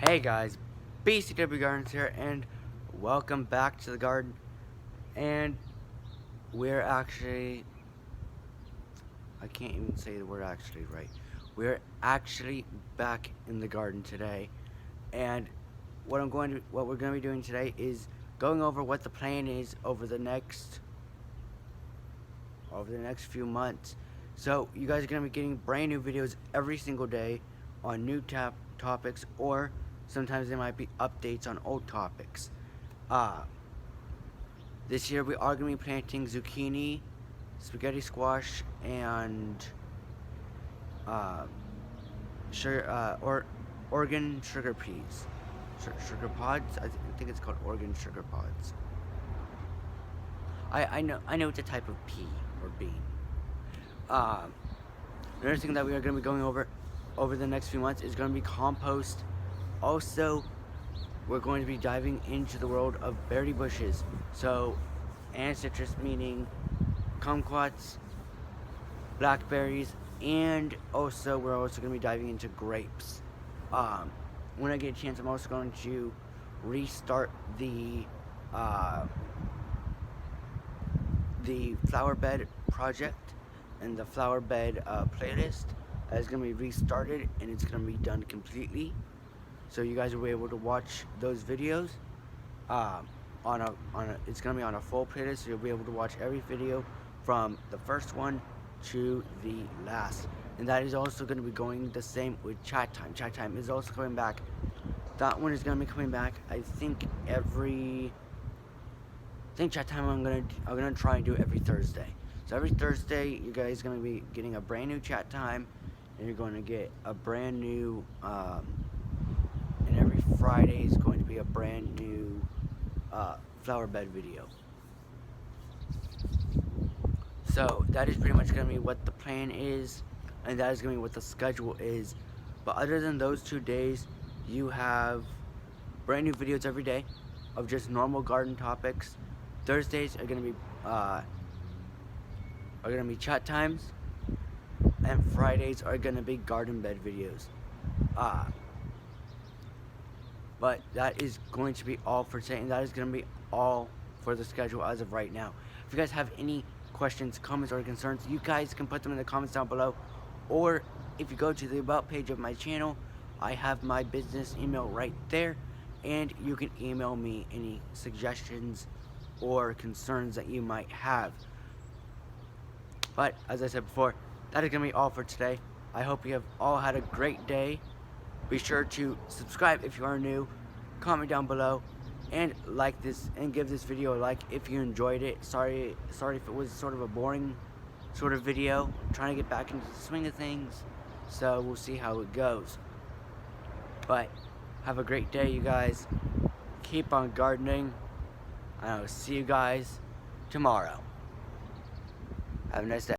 Hey guys, bcwgardens here, and welcome back to the garden. And we're actually, I can't even say the word actually right. We're actually back in the garden today, and what we're going to be doing today is going over what the plan is over the next few months. So you guys are going to be getting brand new videos every single day on new topics, or sometimes there might be updates on old topics. This year we are going to be planting zucchini, spaghetti squash, and Oregon sugar peas. Sugar pods? I think it's called Oregon sugar pods. I know it's a type of pea or bean. Another thing that we are going to be going over the next few months is going to be compost. Also, we're going to be diving into the world of berry bushes. So, and citrus, meaning kumquats, blackberries, and also we're also going to be diving into grapes. When I get a chance, I'm also going to restart the flower bed project and the flower bed playlist is going to be restarted, and it's going to be done completely. So you guys will be able to watch those videos it's going to be on a full playlist, so you'll be able to watch every video from the first one to the last. And that is also going to be going the same with chat time. Chat time is also coming back. That one is going to be coming back, I think chat time I'm gonna try and do it every Thursday. So every Thursday you guys are gonna be getting a brand new chat time, and you're going to get a brand new and every Friday is going to be a brand new flower bed video. So that is pretty much going to be what the plan is, and that is going to be what the schedule is. But other than those 2 days, you have brand new videos every day of just normal garden topics. Thursdays are going to be chat times, and Fridays are going to be garden bed videos. But that is going to be all for today, and that is going to be all for the schedule as of right now. If you guys have any questions, comments, or concerns, you guys can put them in the comments down below. Or if you go to the About page of my channel, I have my business email right there, and you can email me any suggestions or concerns that you might have. But as I said before, that is going to be all for today. I hope you have all had a great day. Be sure to subscribe if you are new, comment down below, and like this, and give this video a like if you enjoyed it. Sorry if it was sort of a boring sort of video. I'm trying to get back into the swing of things, so we'll see how it goes. But have a great day, you guys. Keep on gardening. I will see you guys tomorrow. Have a nice day.